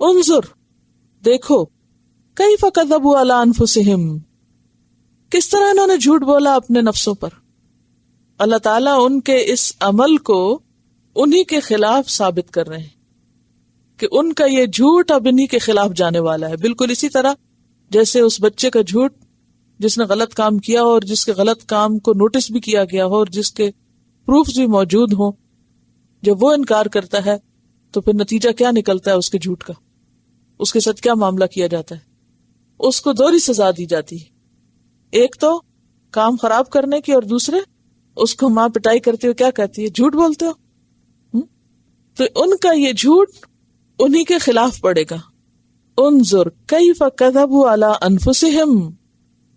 انظر دیکھو کیف کذبوا علی انفسہم کس طرح انہوں نے جھوٹ بولا اپنے نفسوں پر. اللہ تعالیٰ ان کے اس عمل کو انہی کے خلاف ثابت کر رہے ہیں کہ ان کا یہ جھوٹ اب انہی کے خلاف جانے والا ہے. بالکل اسی طرح جیسے اس بچے کا جھوٹ جس نے غلط کام کیا اور جس کے غلط کام کو نوٹس بھی کیا گیا ہو اور جس کے پروفز بھی موجود ہوں، جب وہ انکار کرتا ہے تو پھر نتیجہ کیا نکلتا ہے اس کے جھوٹ کا، اس کے ساتھ کیا معاملہ کیا جاتا ہے. اس کو دوہری سزا دی جاتی ہے، ایک تو کام خراب کرنے کی اور دوسرے اس کو ماں پٹائی کرتے ہوئے کیا کہتی ہے، جھوٹ بولتے ہو. تو ان کا یہ جھوٹ انہی کے خلاف پڑے گا. انظر کیف کذبوا علی انفسہم.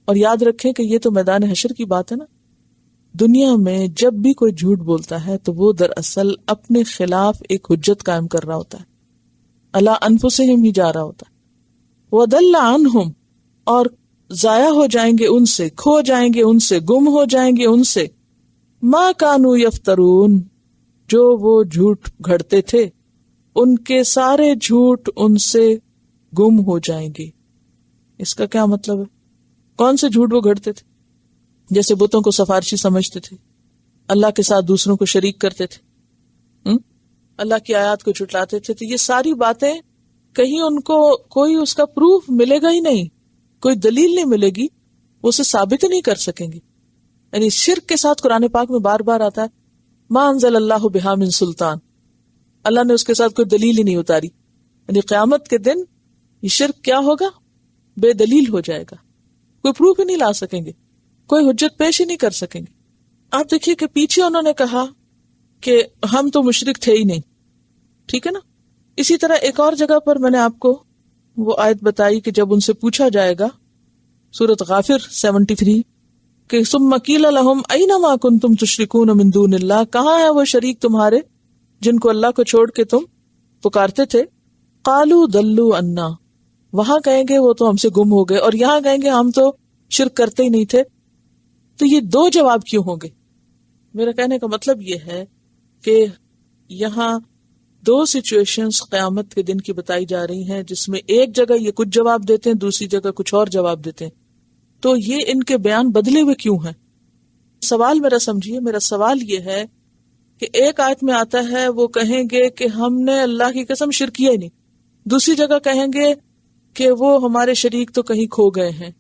اور یاد رکھیں کہ یہ تو میدان حشر کی بات ہے نا. دنیا میں جب بھی کوئی جھوٹ بولتا ہے تو وہ دراصل اپنے خلاف ایک حجت قائم کر رہا ہوتا ہے، علی انفسہم ہی جا رہا ہوتا ہے. وَضَلَّ عَنْهُمْ اور ضائع ہو جائیں گے ان سے، کھو جائیں گے ان سے، گم ہو جائیں گے ان سے، مَا كَانُوا يَفْتَرُونَ جو وہ جھوٹ گھڑتے تھے، ان کے سارے جھوٹ ان سے گم ہو جائیں گے. اس کا کیا مطلب ہے؟ کون سے جھوٹ وہ گھڑتے تھے؟ جیسے بتوں کو سفارشی سمجھتے تھے، اللہ کے ساتھ دوسروں کو شریک کرتے تھے، اللہ کی آیات کو جھٹلاتے تھے. تو یہ ساری باتیں کہیں ان کو کوئی اس کا پروف ملے گا ہی نہیں، کوئی دلیل نہیں ملے گی، وہ اسے ثابت ہی نہیں کر سکیں گے. یعنی شرک کے ساتھ قرآن پاک میں بار بار آتا ہے ما انزل اللہ بہا من سلطان، اللہ نے اس کے ساتھ کوئی دلیل ہی نہیں اتاری. یعنی قیامت کے دن یہ شرک کیا ہوگا؟ بے دلیل ہو جائے گا، کوئی پروف ہی نہیں لا سکیں گے، کوئی حجت پیش ہی نہیں کر سکیں گے. آپ دیکھیے کہ پیچھے انہوں نے کہا کہ ہم تو مشرک تھے ہی نہیں، ٹھیک ہے نا. اسی طرح ایک اور جگہ پر میں نے آپ کو وہ آیت بتائی کہ جب ان سے پوچھا جائے گا، سورۃ غافر 73، کہ ثم قیل لہم این ما کنتم تشرکون من دون اللہ، کہاں ہے وہ شریک تمہارے جن کو اللہ کو چھوڑ کے تم پکارتے تھے. قالوا ضلوا عنا، وہاں کہیں گے وہ تو ہم سے گم ہو گئے، اور یہاں کہیں گے ہم تو شرک کرتے ہی نہیں تھے. تو یہ دو جواب کیوں ہوں گے؟ میرا کہنے کا مطلب یہ ہے کہ یہاں دو سچویشنز قیامت کے دن کی بتائی جا رہی ہیں، جس میں ایک جگہ یہ کچھ جواب دیتے ہیں، دوسری جگہ کچھ اور جواب دیتے ہیں. تو یہ ان کے بیان بدلے ہوئے کیوں ہیں؟ سوال میرا سمجھیے، میرا سوال یہ ہے کہ ایک آیت میں آتا ہے وہ کہیں گے کہ ہم نے اللہ کی قسم شرک کیا ہی نہیں، دوسری جگہ کہیں گے کہ وہ ہمارے شریک تو کہیں کھو گئے ہیں.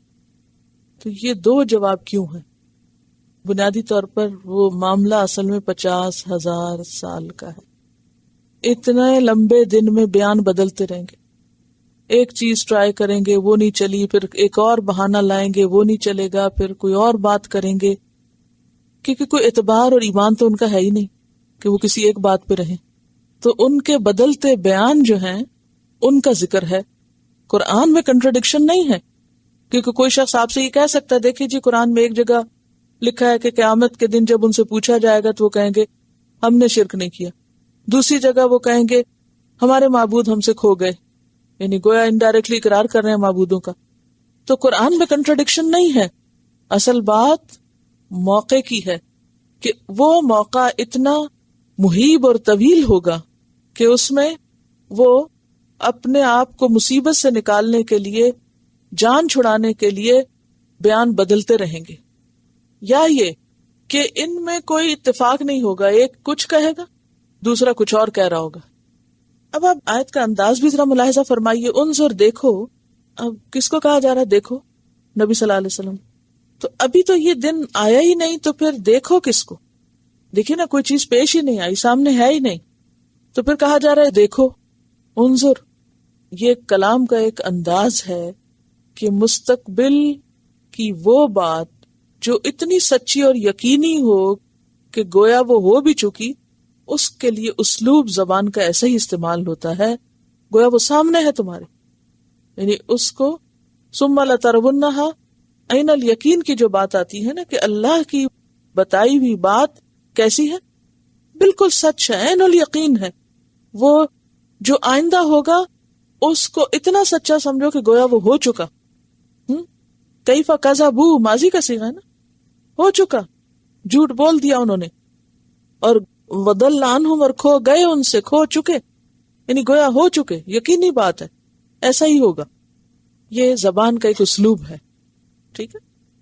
تو یہ دو جواب کیوں ہیں؟ بنیادی طور پر وہ معاملہ اصل میں 50,000 سال کا ہے. اتنے لمبے دن میں بیان بدلتے رہیں گے، ایک چیز ٹرائی کریں گے وہ نہیں چلی، پھر ایک اور بہانہ لائیں گے وہ نہیں چلے گا، پھر کوئی اور بات کریں گے، کیونکہ کوئی اعتبار اور ایمان تو ان کا ہے ہی نہیں کہ وہ کسی ایک بات پہ رہیں. تو ان کے بدلتے بیان جو ہیں ان کا ذکر ہے. قرآن میں کنٹراڈکشن نہیں ہے، کیونکہ کوئی شخص آپ سے یہ کہہ سکتا ہے دیکھیے جی قرآن میں ایک جگہ لکھا ہے کہ قیامت کے دن جب ان سے پوچھا جائے گا تو وہ کہیں گے ہم نے شرک نہیں کیا، دوسری جگہ وہ کہیں گے ہمارے معبود ہم سے کھو گئے، یعنی گویا انڈائریکٹلی اقرار کر رہے ہیں معبودوں کا. تو قرآن میں کنٹراڈکشن نہیں ہے. اصل بات موقع کی ہے کہ وہ موقع اتنا محیب اور طویل ہوگا کہ اس میں وہ اپنے آپ کو مصیبت سے نکالنے کے لیے، جان چھڑانے کے لیے بیان بدلتے رہیں گے. یا یہ کہ ان میں کوئی اتفاق نہیں ہوگا، ایک کچھ کہے گا دوسرا کچھ اور کہہ رہا ہوگا. اب آپ آیت کا انداز بھی ذرا ملاحظہ فرمائیے. انظر دیکھو، اب کس کو کہا جا رہا ہے دیکھو؟ نبی صلی اللہ علیہ وسلم. تو ابھی تو یہ دن آیا ہی نہیں، تو پھر دیکھو کس کو؟ دیکھیے نا، کوئی چیز پیش ہی نہیں آئی، سامنے ہے ہی نہیں، تو پھر کہا جا رہا ہے دیکھو. انظر یہ کلام کا ایک انداز ہے کہ مستقبل کی وہ بات جو اتنی سچی اور یقینی ہو کہ گویا وہ ہو بھی چکی، اس کے لیے اسلوب زبان کا ایسا ہی استعمال ہوتا ہے گویا وہ سامنے ہے تمہارے. یعنی اس کو ثم لترونھا عین الیقین کی جو بات آتی ہے نا کہ اللہ کی بتائی ہوئی بات کیسی ہے؟ بالکل سچ ہے، عین الیقین ہے. وہ جو آئندہ ہوگا اس کو اتنا سچا سمجھو کہ گویا وہ ہو چکا. کیف کذبوا ماضی کا صیغہ ہے نا، ہو چکا، جھوٹ بول دیا انہوں نے. اور وضل عنہم اور کھو گئے ان سے، کھو چکے. یعنی گویا ہو چکے، یقینی بات ہے، ایسا ہی ہوگا. یہ زبان کا ایک اسلوب ہے. ٹھیک ہے.